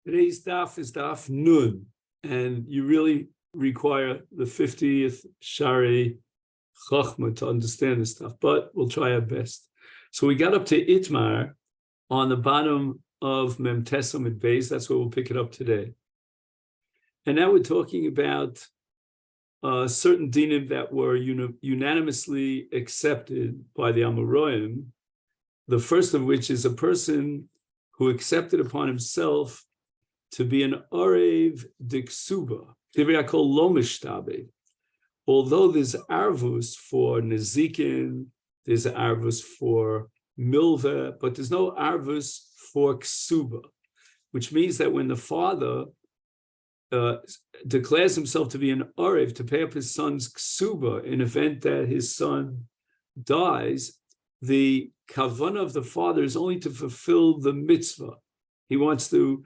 Today's daf is daf nun, and you really require the 50th Shari Chachma to understand this stuff, but we'll try our best. So we got up to Itmar on the bottom of Mem Tesam at Beis. That's where we'll pick it up today. And now we're talking about certain dinim that were unanimously accepted by the Amoraim. The first of which is a person who accepted upon himself to be an Orev Diksuba. Although there's arvus for Nezikin, there's arvus for Milva, but there's no arvus for Ksuba, which means that when the father declares himself to be an Orev, to pay up his son's Ksuba in event that his son dies, the kavanah of the father is only to fulfill the mitzvah. He wants to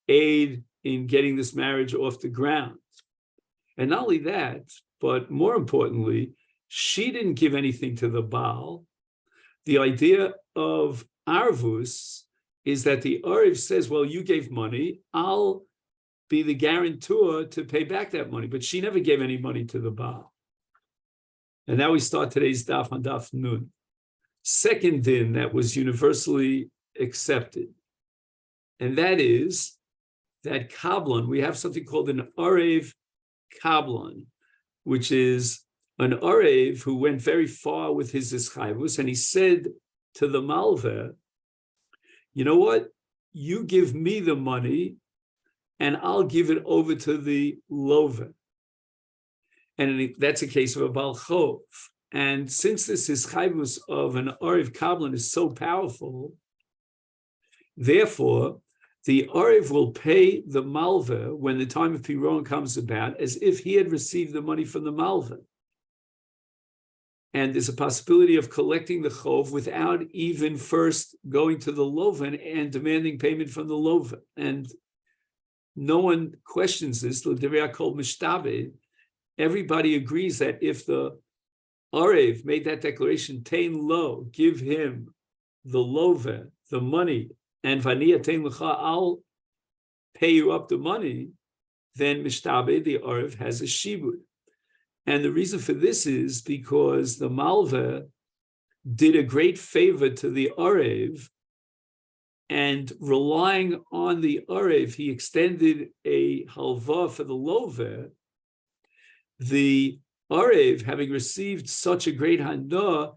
aid in getting this marriage off the ground. And not only that, but more importantly, she didn't give anything to the Baal. The idea of arvus is that the Orev says, well, you gave money, I'll be the guarantor to pay back that money. But she never gave any money to the Baal. And now we start today's daf on daf nun. Second din that was universally accepted, and that is that Kablan, we have something called an Orev Kablan, which is an Orev who went very far with his ischayvus, and he said to the Malveh, you know what, you give me the money and I'll give it over to the Loveh. And that's a case of a Baal Chov. And since this ischayvus of an Orev Kablan is so powerful, therefore, the Orev will pay the Malveh when the time of Piron comes about as if he had received the money from the Malveh. And there's a possibility of collecting the Chov without even first going to the Loveh and demanding payment from the Loveh. And no one questions this. Everybody agrees that if the Orev made that declaration, Tain Lo, give him the Loveh, the money, and Vaniya Tain L'cha, I'll pay you up the money, then Mishtabe, the Orev, has a shibud. And the reason for this is because the Malveh did a great favor to the Orev, and relying on the Orev, he extended a halva for the Loveh. The Orev, having received such a great hana,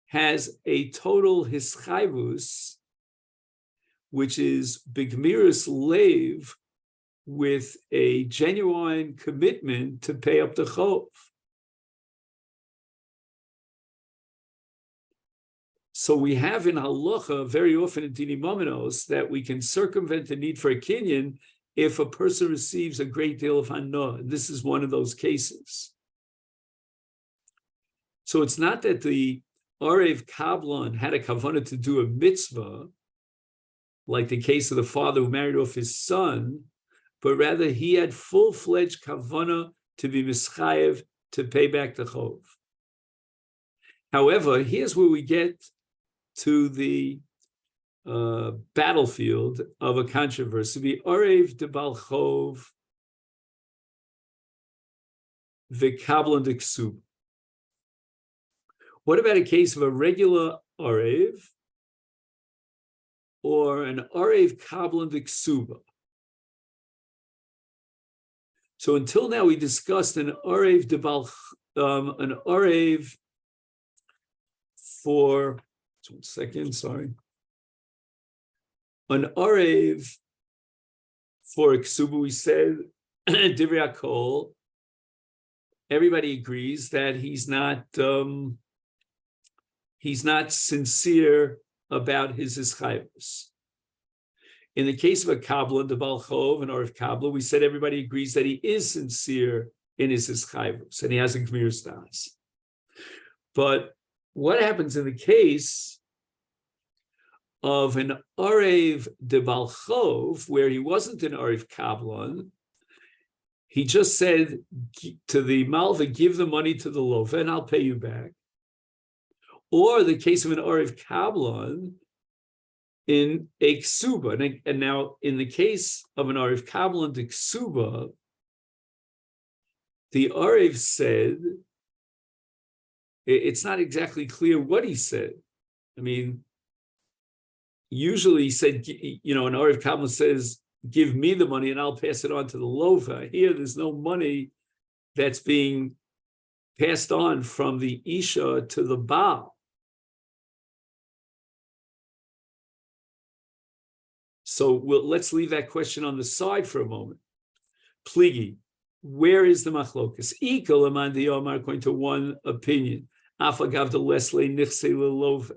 has a total hischayvus, which is bigmirus leiv, with a genuine commitment to pay up the chov. So we have in halacha very often in dini maminos that we can circumvent the need for a kinyan if a person receives a great deal of hana. This is one of those cases. So it's not that the Orev Kablan had a kavanah to do a mitzvah, like the case of the father who married off his son, but rather he had full-fledged kavanah to be mischayev, to pay back the chov. However, here's where we get to the battlefield of a controversy. The Orev de Baal Chov, the Kablan de Ksub. What about a case of a regular Orev or an Orev Kablan de Ksuba? So until now, we discussed an Orev de Baal, an Orev for, 1 second, sorry. An Orev for Ksuba, we said, Divrei HaKol, everybody agrees that he's not sincere about his ischayvus. In the case of a Kablan, the Baal Chov, and Orev Kabla, we said everybody agrees that he is sincere in his ischayvus, and he has a gmir stas. But what happens in the case of an Orev de Baal Chov, where he wasn't an Orev Kablan, he just said to the Malveh, give the money to the Loveh, and I'll pay you back. Or the case of an Orev Kablan, in a ksuba. And now, in the case of an Arev Kabbalah and ksuba, the Arev said, it's not exactly clear what he said. I mean, usually he said, an Arev Kabbalah says, give me the money and I'll pass it on to the lova. Here, there's no money that's being passed on from the Isha to the Baal. So let's leave that question on the side for a moment. Pligi, where is the machlokas? Ikal aman the Yomar, according to one opinion. Afagav the Leslie nichse lelova.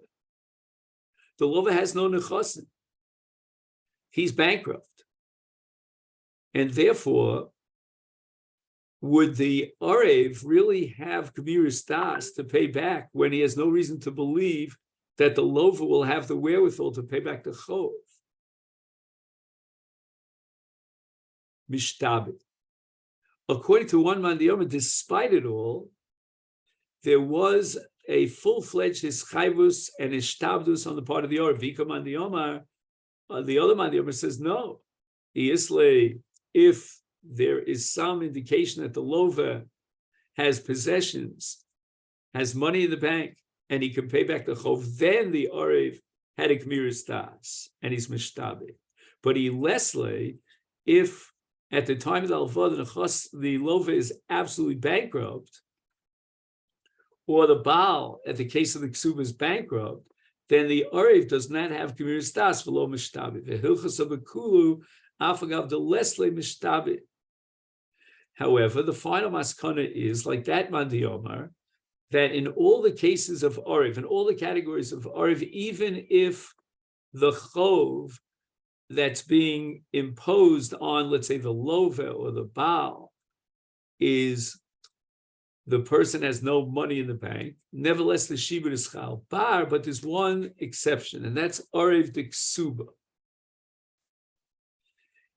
The lova has no nechasim. He's bankrupt. And therefore, would the Arev really have Gemiris Das to pay back when he has no reason to believe that the lova will have the wherewithal to pay back the chov? Mishtabit. According to one man, the Yomi, despite it all, there was a full-fledged hischayvus and ishtabdus on the part of the Arev. Vika man the Yomar, the other man the Yomi says no. If there is some indication that the lova has possessions, has money in the bank, and he can pay back the chov, then the Arev had a Gemiris Das, and he's mishtabit. But if at the time of the alva, the lova is absolutely bankrupt, or the Baal, at the case of the ksuba, is bankrupt, then the Arev does not have Gemiris Das v'lo mishtabit. The hilchos of Kulu afagav the lesle mishtabit. However, the final maskana is, like that man the Yomar, that in all the cases of Arev, in all the categories of Arev, even if the chov that's being imposed on, let's say, the lova or the Baal, is the person has no money in the bank, nevertheless the shibud is chal bar, but there's one exception, and that's Arev de ksuba.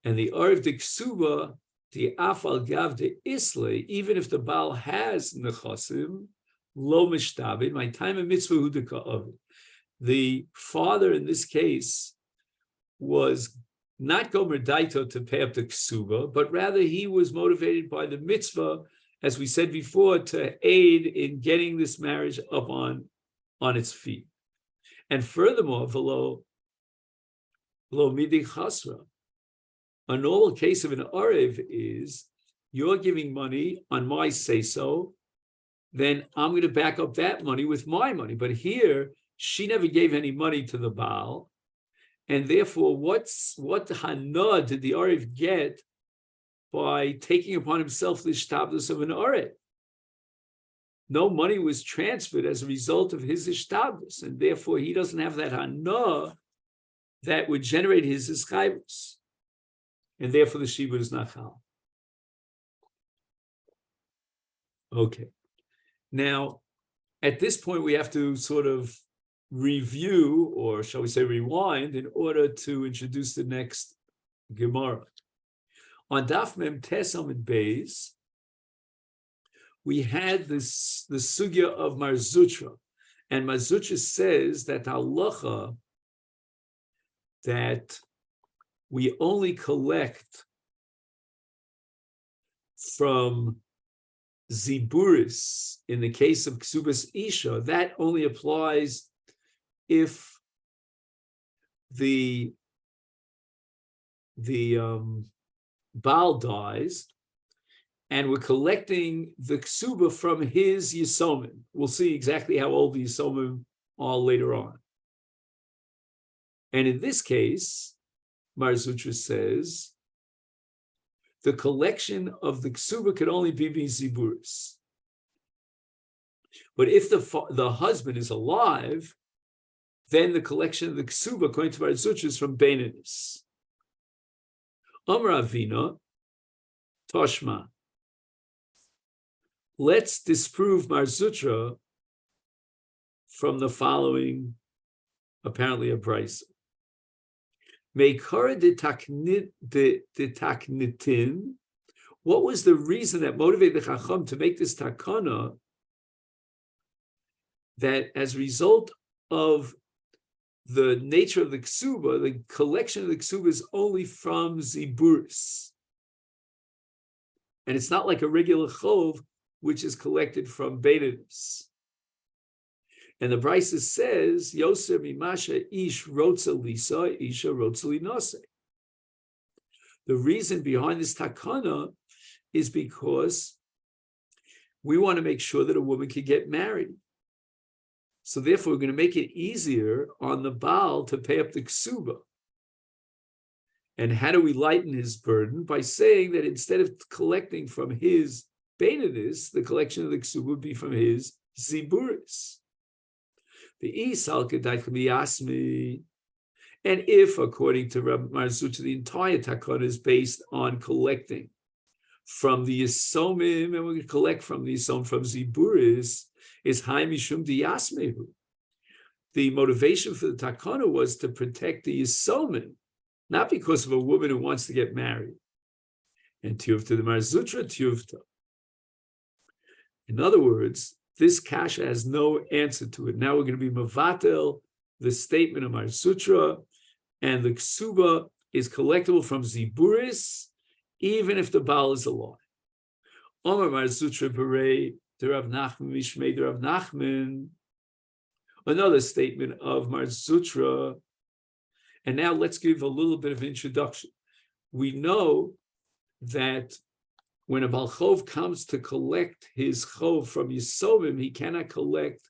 And the Arev de ksuba, the afal gav de isle, even if the Baal has nechasim, lo mishtabit, my time of mitzvah hudika of it. The father in this case was not gomer daito to pay up the ksuba, but rather he was motivated by the mitzvah, as we said before, to aid in getting this marriage up on its feet. And furthermore, v'lo midi chasra, a normal case of an Arev is, you're giving money on my say-so, then I'm going to back up that money with my money. But here, she never gave any money to the Baal, and therefore, what hana did the Arev get by taking upon himself the ishtabdus of an Arev? No money was transferred as a result of his ishtabdus, and therefore he doesn't have that hana that would generate his ischayvus, and therefore the shibud is not chal. Okay. Now, at this point, we have to sort of review, or shall we say rewind, in order to introduce the next Gemara. On Daf Mem Tesam and Beis, we had the sugya of Mar Zutra, and Mar Zutra says that halacha that we only collect from ziburis in the case of ksubas isha, that only applies if the Baal dies, and we're collecting the ksuba from his yisomim. We'll see exactly how old the yisomim are later on. And in this case, Mar Zutra says, the collection of the ksuba could only be ziburis. But if the husband is alive, then the collection of the ksuba, according to Mar Zutra, is from Beinanis. Amar Avina, Toshma. Let's disprove Mar Zutra from the following, apparently a brisa. Meikara de taknitin. What was the reason that motivated the Chacham to make this takana, that as a result of the nature of the ksuba, the collection of the ksuba is only from ziburis. And it's not like a regular chov, which is collected from Beinonus. And the Brisa says, Yoser mimasha ish rotza lisa, isha rotza linase. The reason behind this takana is because we want to make sure that a woman can get married. So therefore, we're going to make it easier on the Baal to pay up the ksuba. And how do we lighten his burden? By saying that instead of collecting from his Beinonus, the collection of the ksuba would be from his ziburis. The isal kedai asmi. And if, according to Rabbi Marzucha, the entire takana is based on collecting from the Yisomim, and we can collect from the Yisomim from ziburis, is hai mishum diyasmehu. The motivation for the takana was to protect the Yisomim, not because of a woman who wants to get married. And tiyuvta, the Marzutra tiyuvta. In other words, this kasha has no answer to it. Now we're going to be mavatel, the statement of Marzutra, and the ksuba is collectible from ziburis, even if the Baal is alive. Omer Marzutra berei de Rav Nachman mishmei de Rav Nachman. Another statement of Marzutra. And now let's give a little bit of introduction. We know that when a Baal Chov comes to collect his Chov from Yisomim, he cannot collect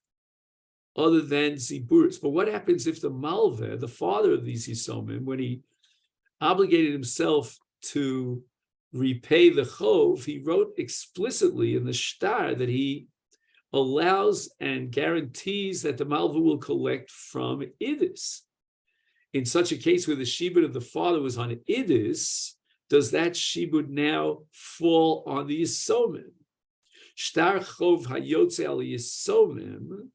other than Ziburis. But what happens if the Malveh, the father of these Yisomim, when he obligated himself to repay the Chov, he wrote explicitly in the shtar that he allows and guarantees that the Malveh will collect from Idis. In such a case where the shibud of the father was on Idis, does that shibud now fall on the Yisomim? Shtar chov hayotze al Yisomim,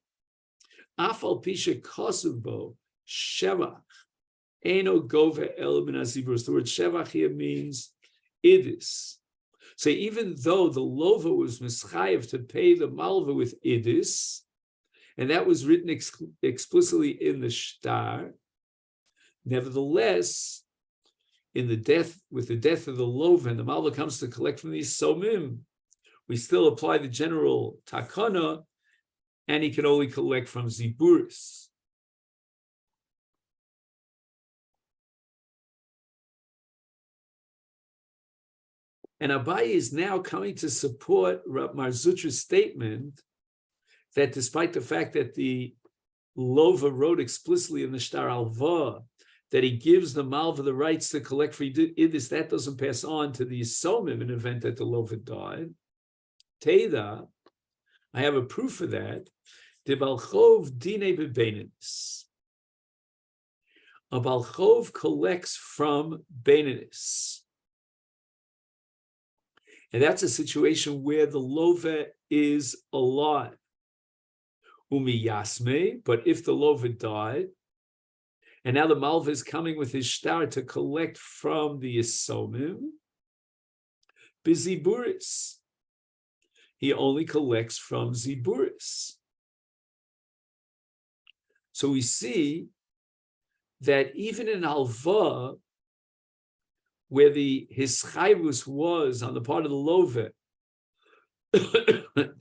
afal pisha kosubo shevach, eno gove el min hazibros. The word shevach here means Idis. So even though the lova was mischayev to pay the malva with Idis, and that was written explicitly in the shtar, nevertheless, with the death of the lova, and the malva comes to collect from these somim, we still apply the general takana, and he can only collect from ziburis. And Abaye is now coming to support Rav Marzutra's statement that despite the fact that the lova wrote explicitly in the shtar alva that he gives the malva the rights to collect for Idis, that doesn't pass on to the Yisomim in the event that the lova died. Teda, I have a proof for that. The Baal Chov dine b'Beinonus. A Baal Chov collects from Beinonus. And that's a situation where the lova is alive. Umi yasme, but if the lova died, and now the malva is coming with his shtar to collect from the Yisomim, biziburis. He only collects from ziburis. So we see that even in alva, where his chayvus was on the part of the lova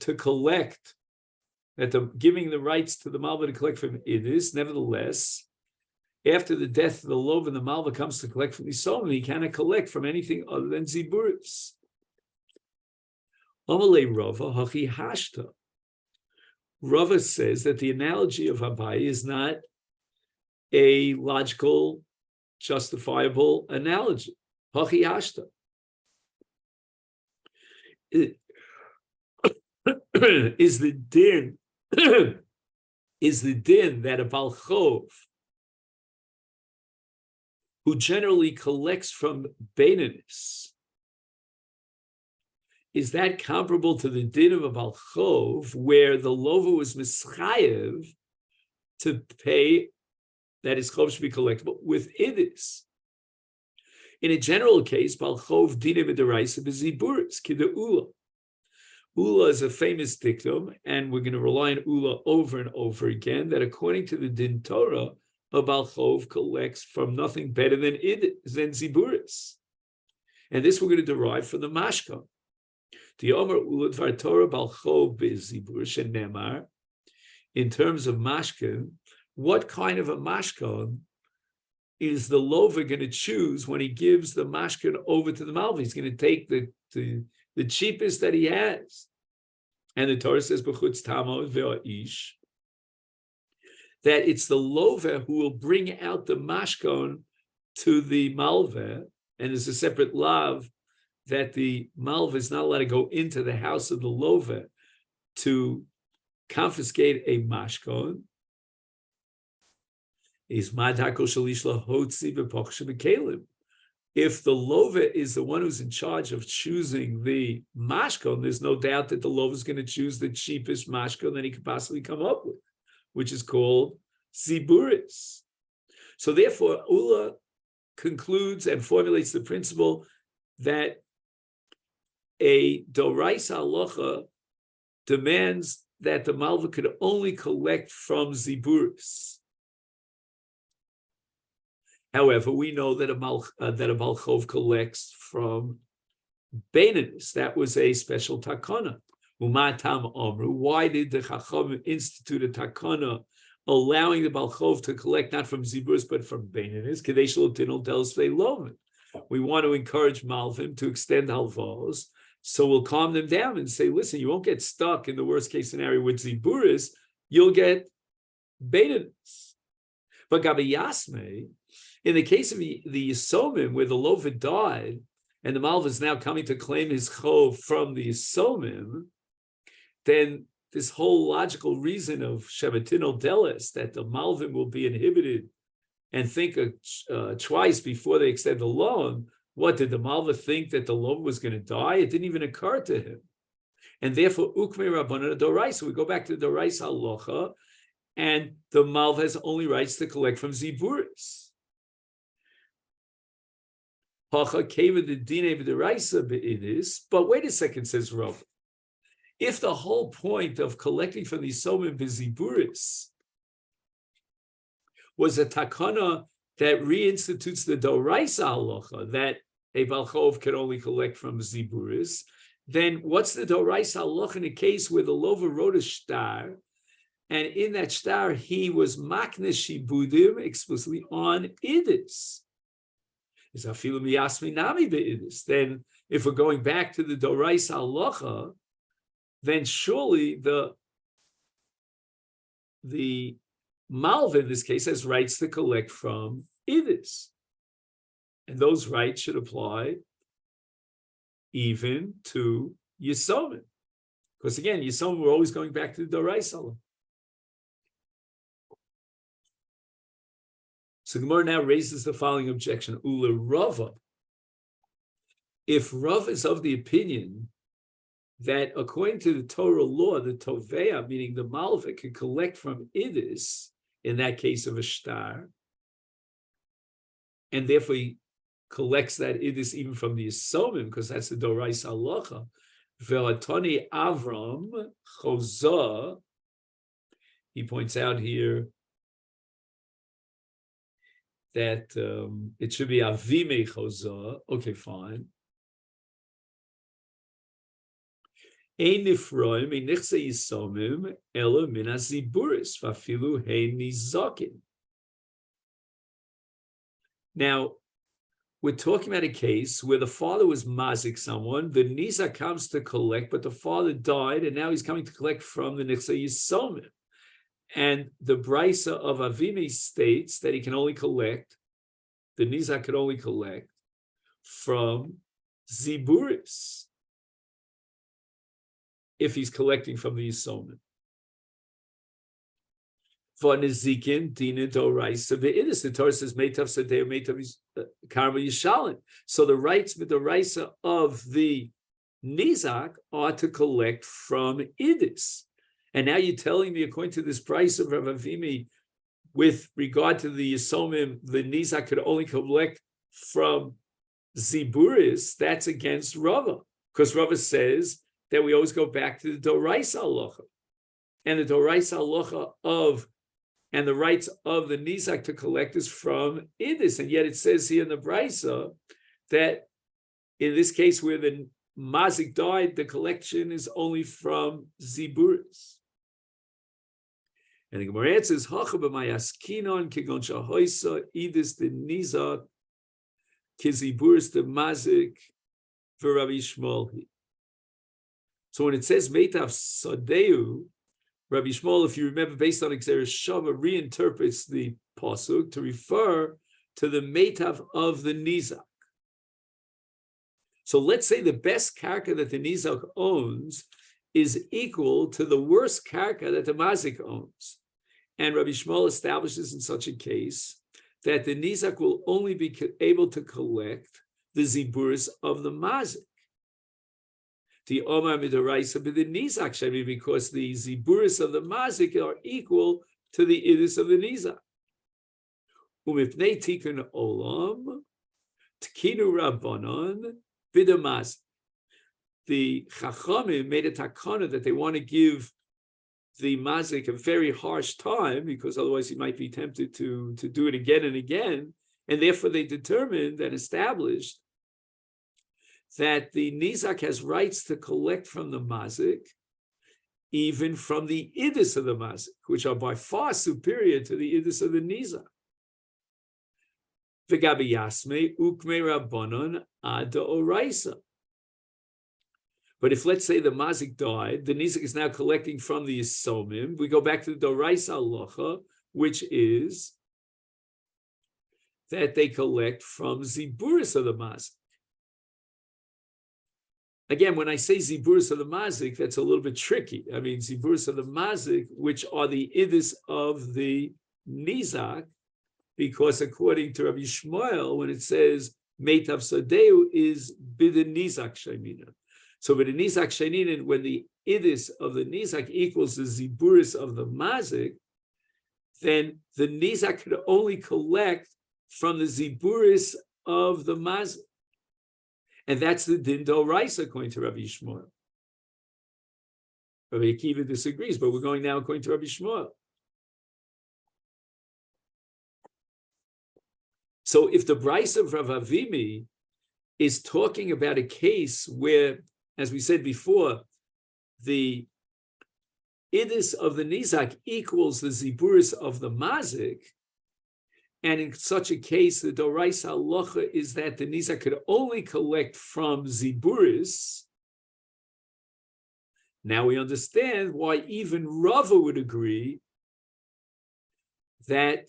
to collect, giving the rights to the malva to collect from Idis, nevertheless, after the death of the lova and the malva comes to collect from the Yisomim, he cannot collect from anything other than ziburis. Amalei Rava hachi hashta. Rava says that the analogy of Abaye is not a logical, justifiable analogy. Hachi hashta. Is the din that a Baal Chov, who generally collects from Beinonus, is that comparable to the din of a Baal Chov, where the lova was mischayev to pay, that his chov should be collectible with Idis? In a general case, Baal Chov dine b'deraisa b'ziburis kida ula. Ula is a famous dictum, and we're going to rely on Ula over and over again, that according to the Din Torah, a Balchov collects from nothing better than Ziburis. And this we're going to derive from the Mashka. The Omer Uladvar Torah Balchov Ziburis and Nemar. In terms of Mashkan, what kind of a Mashkan is the lover going to choose when he gives the Mashkan over to the Malva? He's going to take the cheapest that he has. And the Torah says, B'chutz Tamo ve'a'ish, that it's the lover who will bring out the Mashkan to the Malva, and there's a separate lav that the Malva is not allowed to go into the house of the lover to confiscate a Mashkan. Is Madhako Shalish Lahotzi B'Pochshe B'Kelim. If the lover is the one who's in charge of choosing the mashkon, there's no doubt that the lover is going to choose the cheapest mashkon that he could possibly come up with, which is called ziburis. So therefore, Ula concludes and formulates the principle that a doraisa halacha demands that the malva could only collect from ziburis. However, we know that a Balchov collects from Beinanis. That was a special takana. Umatam Omru. Why did the Chacham institute a takana allowing the Balchov to collect not from Ziburis but from Beinanis? Kadesh Lotinol Delos Ve'Lovin. We want to encourage Malvim to extend halvos, so we'll calm them down and say, listen, you won't get stuck in the worst case scenario with Ziburis, you'll get Beinanis. But Gabi Yasmei, in the case of the Yisomim, where the Lover died, and the Malva is now coming to claim his chov from the Yisomim, then this whole logical reason of Shevatinol Delis, that the Malvim will be inhibited and think twice before they extend the loan. What, did the Malva think that the Lover was going to die? It didn't even occur to him. And therefore, Ukme Rabbanan Doraisa, we go back to the Doraisa Halacha, and the Malva has only rights to collect from Ziburis. But wait a second, says Rav. If the whole point of collecting from the Somim Biziburis was a takana that reinstitutes the Doraisa halacha, that a Balchov can only collect from Ziburis, then what's the Doraisa halacha in a case where the Lover wrote a shtar, and in that shtar he was makne shibudim explicitly on idis? Then if we're going back to the Doraisa halacha, then surely the Malva in this case has rights to collect from idis. And those rights should apply even to Yisomim. Because again, Yisomim, we're always going back to the Doraisa halacha. So Gemara now raises the following objection: Ula Rava. If Rav is of the opinion that according to the Torah law, the Tovea, meaning the Malva, can collect from Idis, in that case of a shtar, and therefore he collects that Idis even from the Yisomim, because that's the Doraisa halacha. Ve'atoni Avram Chozah, he points out here that it should be Avime Chozah. Okay, fine. Ein nifroim ein nichse yisomim elo min haziburis vafilu hein nizakin. Now, we're talking about a case where the father was mazik someone, the nisa comes to collect, but the father died, and now he's coming to collect from the nichse yisomim. And the Brisa of Avime states that he can only collect, the Nizak can only collect from Ziburis if he's collecting from the Yisomim. For Nizikin, Dina Doraisa Ve'idis, the Torah says, Meitav Sadeh, Meitav Karma Yishalin. So the rights with the Raisa of the Nizak are to collect from Idis. And now you're telling me, according to this price of Rav Avimi, with regard to the Yisomim, the Nizak could only collect from Ziburis. That's against Rava, because Rava says that we always go back to the Doraisa halacha. And the Doraisa halacha of And the rights of the Nizak to collect is from Idis. And yet it says here in the Brisa that in this case where the Mazik died, the collection is only from Ziburis. And the Gemara answers, Hacha b'mayaskinon kigon shahoisa Idis the Nizak kiziburis the Mazik for Rabbi Shmuel. So when it says Meitav Sadeu, Rabbi Shmuel, if you remember, based on Xeris Shava, reinterprets the pasuk to refer to the Meitav of the Nizak. So let's say the best karka that the Nizak owns is equal to the worst karka that the Mazik owns. And Rabbi Shmuel establishes in such a case that the Nizak will only be able to collect the Ziburis of the Mazik. The Omar Midoraisa be the Nizak Shemi, because the Ziburis of the Mazik are equal to the Idis of the Nizak. Umipnei Tikun Olam, Tkinu Rabbanon, Bidamaz. The Chachamim made a takana that they want to give the Mazik a very harsh time, because otherwise he might be tempted to do it again and again. And therefore they determined and established that the Nizak has rights to collect from the Mazik, even from the Idis of the Mazik, which are by far superior to the Idis of the Nizak. V'gabi yasme ukme rabbanon ada oraisa. But if, let's say, the Mazik died, the Nizak is now collecting from the Yisomim. We go back to the Doraisa Halacha, which is that they collect from Ziburis of the Mazik. Again, when I say Ziburis of the Mazik, that's a little bit tricky. I mean, Ziburis of the Mazik, which are the Idis of the Nizak, because according to Rabbi Shmuel, when it says Meitav Sadeu is Bidin Nizak Shaimina. So Bidin Nizak Shaimina, when the Idis of the Nizak equals the Ziburis of the Mazik, then the Nizak could only collect from the Ziburis of the Mazik. And that's the Din Doraisa according to Rabbi Shmuel. Rabbi Akiva disagrees, but we're going now according to Rabbi Shmuel. So if the Brisa of Rav Avimi is talking about a case where, as we said before, the Idis of the Nizak equals the Ziburis of the Mazik, and in such a case, the Doraisa Halacha is that the Nizak could only collect from Ziburis. Now we understand why even Rava would agree that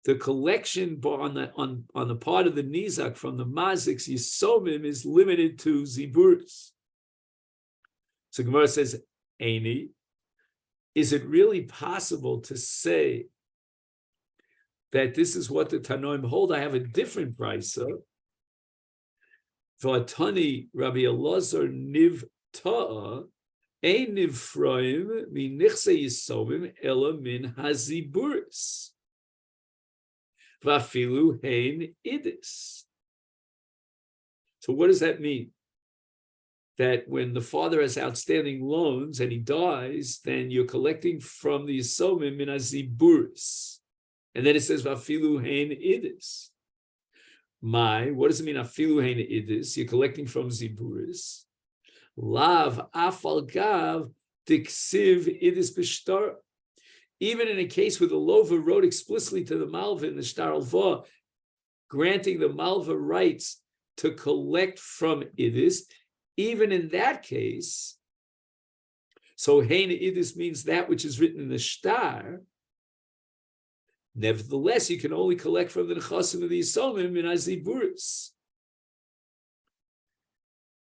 the collection on the part of the Nizak from the Mazik's Yisomim is limited to Ziburis. So Gemara says, Eini, is it really possible to say that this is what the Tanoim hold? I have a different brisa. V'atani Rabbi Elazar niv ta'a ein nivraim min nichse yisomim ela min haziburis v'afilu hein idis. So what does that mean? That when the father has outstanding loans and he dies, then you're collecting from the yisomim min haziburis. And then it says, Vafilu hein idis. What does it mean, Afilu hein idis? You're collecting from Ziburis. Lav afal gav diksiv idis b'shtar. Even in a case where the Lova wrote explicitly to the Malva in the Shtar Alva, granting the Malva rights to collect from idis, even in that case, so hein idis means that which is written in the Shtar. Nevertheless, you can only collect from the Nechasim of the Yisomim in Aziburis.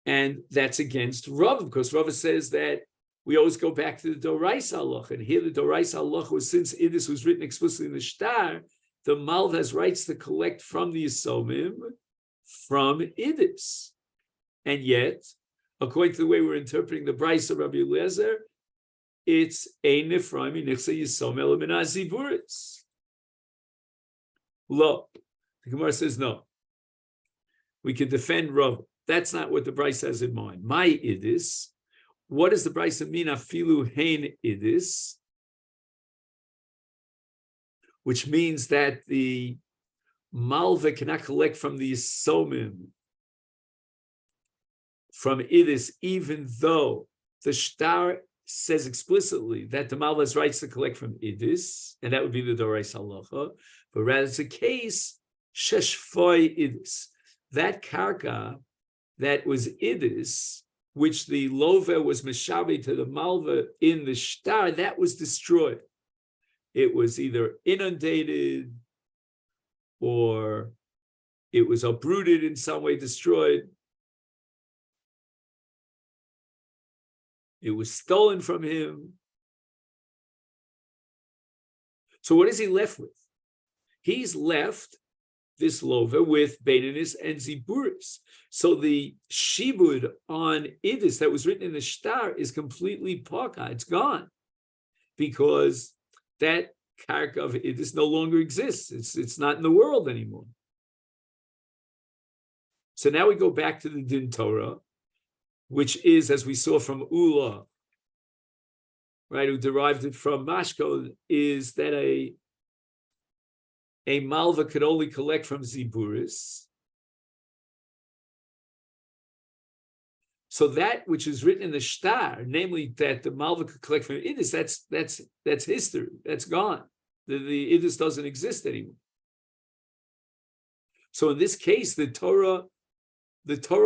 And that's against Rav, because Rav says that we always go back to the Doraisa Halacha. And here the Doraisa Halacha was, since Idis was written explicitly in the Shtar, the Malv has rights to collect from the Yisomim from Idis. And yet, according to the way we're interpreting the Brisa of Rabbi Eliezer, it's Ein Nifraim Nichse Yisom Ela Min Aziburis. Lo. The Gemara says no. We can defend Rav. That's not what the Brisa has in mind. My Idis. What does the Brisa mean? Afilu hein Idis. which means that the malva cannot collect from the Yisomim, from Idis, even though the shtar says explicitly that the malva has rights to collect from Idis, and that would be the Dorais Halacha, but rather it's a case, Sheshfoy Idis. That karka that was Idis, which the lova was meshabe to the malva in the shtar, that was destroyed. It was either inundated or it was uprooted in some way, destroyed. It was stolen from him. So what is he left with? He's left this lova with Beinanis and Ziburis. So the shibud on Idis that was written in the shtar is completely paka. It's gone because that karka of Idis no longer exists. It's not in the world anymore. So now we go back to the Din Torah, which is, as we saw from Ula, right, who derived it from Mashko, is that a malva could only collect from Ziburis. So that which is written in the shtar, namely that the malva could collect from Idis, that's history. That's gone. The Idis doesn't exist anymore. So in this case, the Torah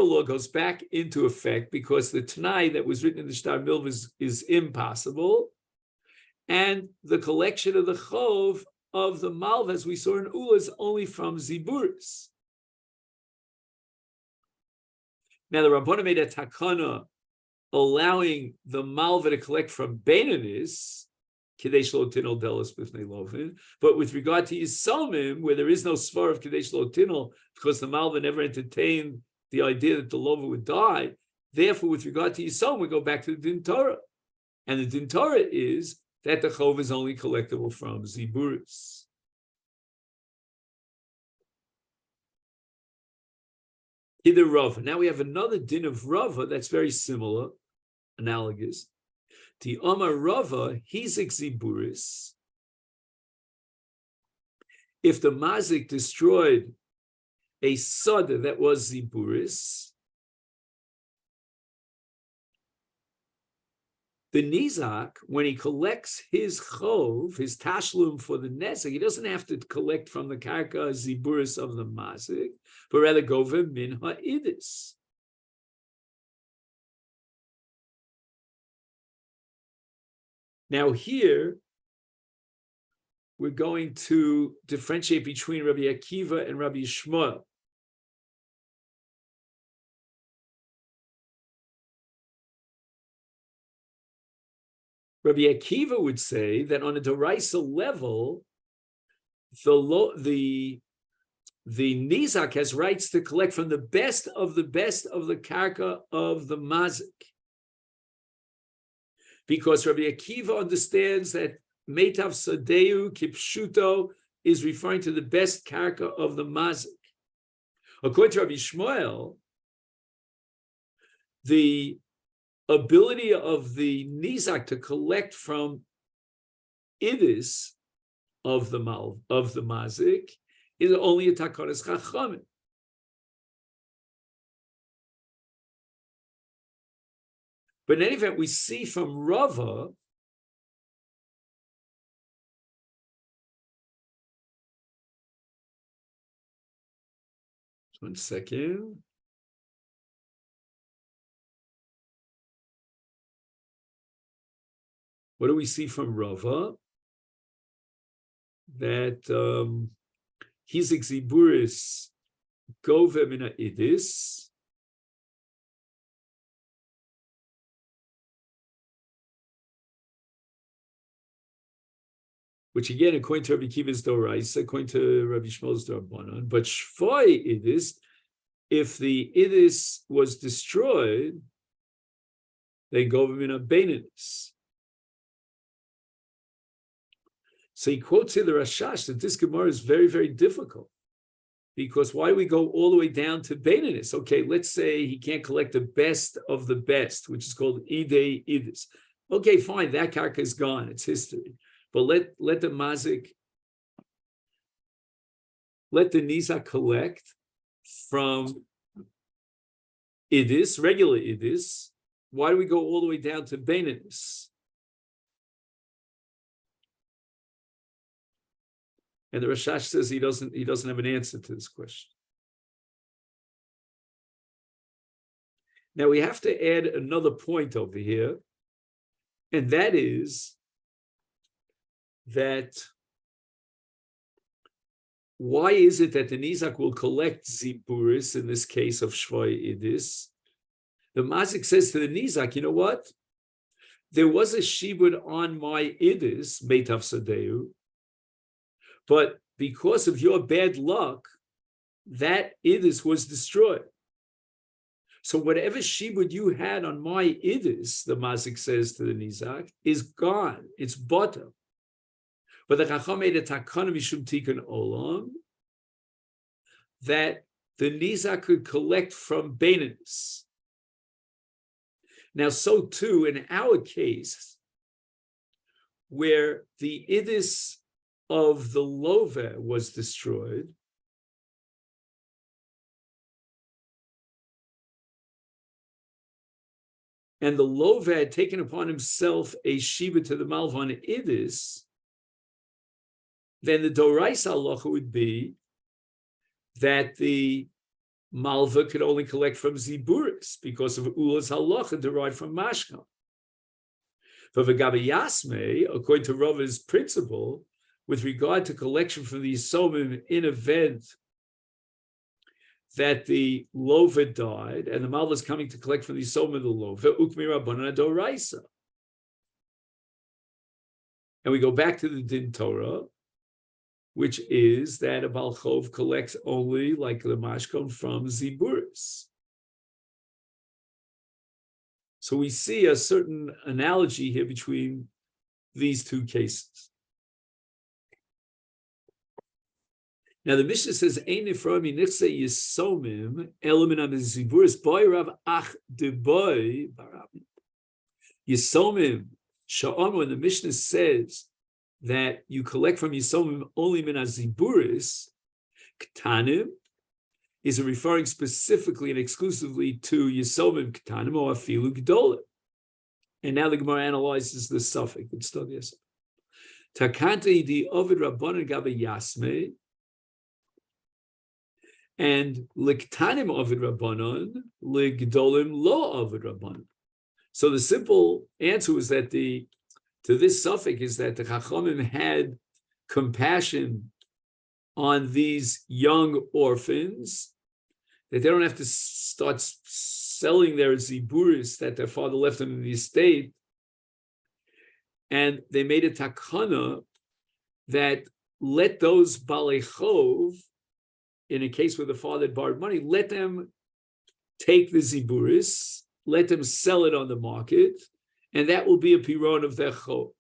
law goes back into effect because the Tanai that was written in the shtar milva is impossible, and the collection of the chov of the malva, as we saw in Ula, is only from Ziburis. Now the Rabbanan made a takana allowing the malva to collect from Beinanis, Kadesh Lo Tinol Delos B'fnei Lovin, but with regard to Yisomim, where there is no svar of Kadesh Lo Tinol, because the malva never entertained the idea that the lova would die, therefore with regard to Yisomim, we go back to the Din Torah. And the Din Torah is that the chov is only collectible from Ziburis. Either Rava. Now we have another din of Rava that's very similar, analogous. The Omar Rava, Hizik Ziburis. If the Mazik destroyed a Sada that was Ziburis, the Nizak, when he collects his chov, his tashlum for the nezek, he doesn't have to collect from the karka Ziburis of the Mazik, but rather go min ha'idis. Now here, we're going to differentiate between Rabbi Akiva and Rabbi Shmuel. Rabbi Akiva would say that on a Doraisa level, the Nizak has rights to collect from the best of the karka of the Mazik. Because Rabbi Akiva understands that Meitav Sadeu Kipshuto is referring to the best karka of the Mazik. According to Rabbi Shmuel, the ability of the Nizak to collect from Idis of the Mazik is only a Takanas Chachamim. But in any event, we see from Rava one second. What do we see from Rava? That Hizik Ziburis Gove Mina Idis. Which again, according to Rabbi Kiva's Doraisa, according to Rabbi Shmuel's Rabbanan, but Shvoi Idis, if the Idis was destroyed, then Gove Mina Beinanis. So he quotes here the Rashash that this Gemara is very, very difficult. Because why we go all the way down to Beinanis? Okay, let's say he can't collect the best of the best, which is called Idei Idis. Okay, fine, that karka is gone, it's history. But let the Mazik let the Nizak collect from Idis, regular Idis. Why do we go all the way down to Beininus? And the Rashash says he doesn't have an answer to this question. Now we have to add another point over here, and that is that why is it that the Nizak will collect Ziburis in this case of Shvoi Idis? The Mazik says to the Nizak, you know what? There was a Shibud on my Idis, Meitav Sadeu, but because of your bad luck, that Idis was destroyed. So whatever Shibud you had on my Idis, the Mazik says to the Nizak, is gone. It's bottom. But the Chacham made a takana mishum tikkun olam that the Nizak could collect from Beininus. Now, so too in our case, where the Idis of the Love was destroyed, and the Love had taken upon himself a shiva to the Malva on Idis, then the Doraisa halacha would be that the Malva could only collect from Ziburis because of Ula's halacha derived from Mashka. But V'gabe Yasme, according to Rava's principle, with regard to collection from the Yisomim in event that the Lova died and the Malva is coming to collect from the Yisomim of the Lova, Ukmi Rabbanan Doraisa. And we go back to the Din Torah, which is that a Baal Chov collects only, like the Mashkon, from Ziburis. So we see a certain analogy here between these two cases. Now the Mishnah says, "Ein niframi nichse yisomim elamin am Ziburis boy rav ach de boy barabim." Yisomim sha'am, when the Mishnah says that you collect from Yisomim only min Ziburis, Ktanim is referring specifically and exclusively to Yisomim Ktanim or Afilu Gdolim. And now the Gemara analyzes the suffix. It's still yes. Takante di Ovid Rabbanan Gabe Yasme and Liktanim Ovid Rabbanan, Ligdolim Lo Ovid Rabbanan. So the simple answer was that to this suffix is that the Chachamim had compassion on these young orphans, that they don't have to start selling their ziburis that their father left them in the estate. And they made a takana that let those balei chov, in a case where the father had borrowed money, let them take the ziburis, let them sell it on the market, and that will be a piron of their chov.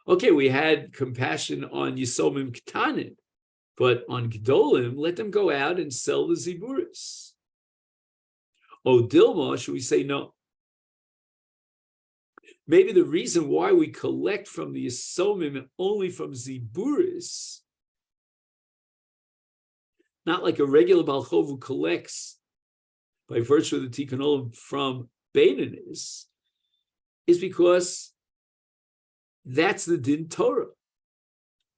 Okay, we had compassion on Yisomim Ktanim, but on Gdolim, let them go out and sell the Ziburis. Oh, Dilma, should we say no? Maybe the reason why we collect from the Yisomim only from Ziburis, not like a regular Baal Chov who collects by virtue of the Tikkun Olam from Beinanis, is because that's the Din Torah.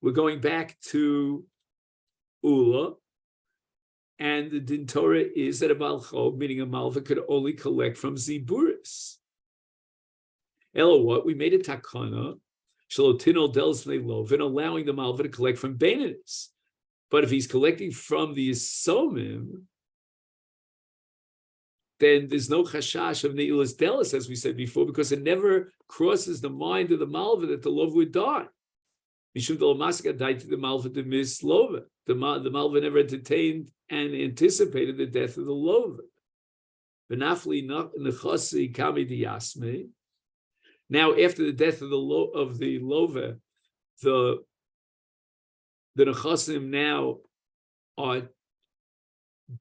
We're going back to Ula, and the Din Torah is that a Baal Chov, meaning a Malva, could only collect from Ziburis. Elo, what? We made a takana, Shalotino Dels Lovin, allowing the Malva to collect from Beinanis. But if he's collecting from the Yisomim, then there's no chashash of Neilas Delis, as we said before, because it never crosses the mind of the Malva that the Lova would die. Mishum de Lamaska died to the Malva to miss Lova. The Malva never entertained and anticipated the death of the Lova. Benafli nechasi kami diyasme. Now, after the death of the Lova, the nechasim now are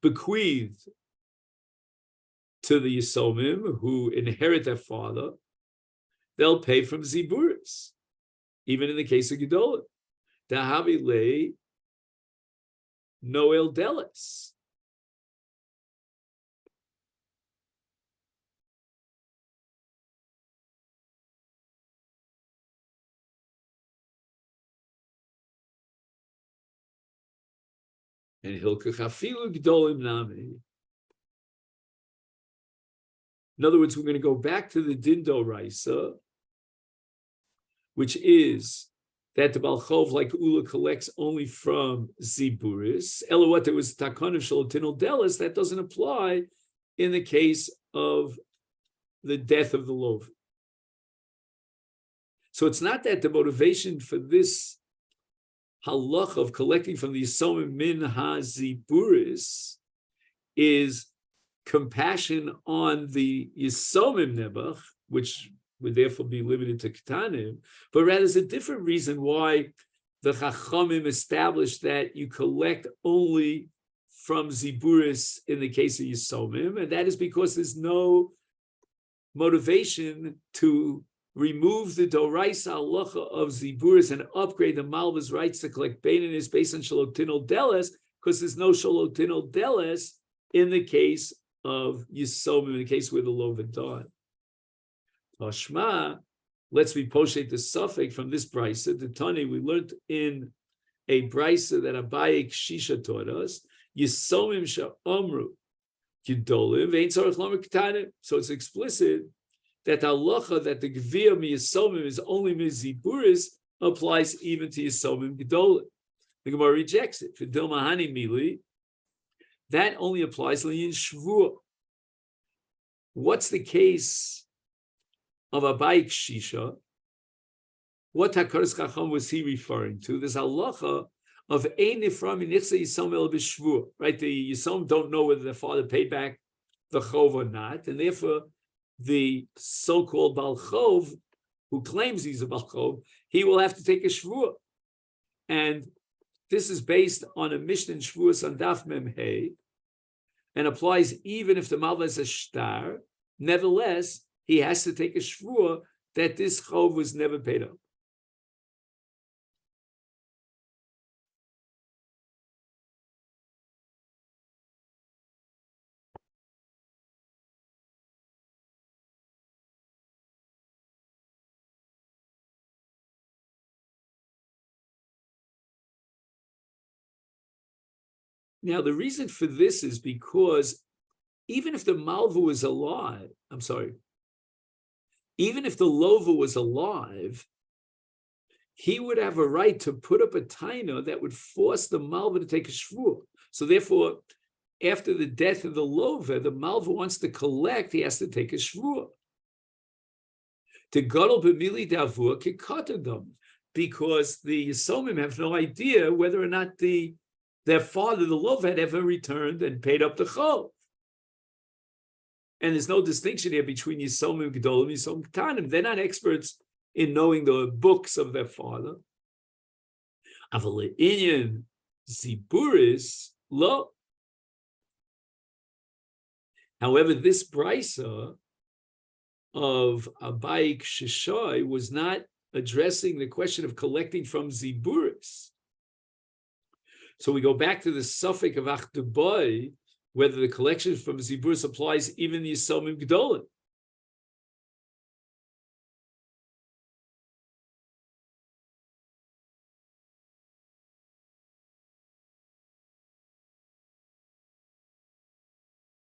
bequeathed to the Yisomim, who inherit their father. They'll pay from Ziburis, even in the case of Gedolim. Dahavi lei Noel Delis. And Hilkach Afilu Gdolim Nami. In other words, we're going to go back to the Dindo Raisa, which is that the Balchov, like Ula, collects only from Ziburis. Elawat, there was Takon of Shalotinal Delis, that doesn't apply in the case of the death of the Lov. So it's not that the motivation for this halach of collecting from the Yisomim min ha-Ziburis is compassion on the Yisomim Nebuch, which would therefore be limited to Ketanim, but rather there's a different reason why the Chachamim established that you collect only from Ziburis in the case of Yisomim, and that is because there's no motivation to remove the Doraisa halacha of Ziburis and upgrade the Malva's rights to collect Beinanis based on Shalotinal Deles, because there's no Shalotinal Deles in the case of Yisomim, in the case where the Lova died. Tashma, let's be poshet the suffix from this brisa. The Tani we learned in a brisa that Abaye Shisha taught us. Yisomim sha'amru Gedolim ve'ein tzarich lamer ketanim. So it's explicit that the halacha that the gvir mi Yisomim is only mi Ziburis applies even to Yisomim Gedolim. The Gemara rejects it. For Dilmahani Mili, that only applies in Shvuah. What's the case of Abayik Shisha? What Hakadosh Chacham was he referring to? There's halacha of ein nifra min nichse Yisomim el b'shvuah. Right, the Yisomim don't know whether their father paid back the chov or not, and therefore the so-called Baal Chov, who claims he's a Baal Chov, he will have to take a shvuah. And this is based on a Mishnah in Shvuas on Daf Mem Hey, and applies even if the Malva is a shtar. Nevertheless, he has to take a shvuah that this chov was never paid up. Now, the reason for this is because even if the Malva was alive, even if the Lova was alive, he would have a right to put up a taina that would force the Malva to take a shvuah. So therefore, after the death of the Lova, the Malva wants to collect, he has to take a shvuah. To gadol b'mili davur kikatadam, because the Yisomim have no idea whether or not their father, the Lova, had ever returned and paid up the chov. And there's no distinction here between Yisomim Gedolim and Yisomim Ketanim. They're not experts in knowing the books of their father. Aval inyan Ziburis lo. However, this brisa of Abayik Shishai was not addressing the question of collecting from Ziburis. So we go back to the suffix of Achdubai, whether the collection from Ziburis applies even the Yisomim Gedolim.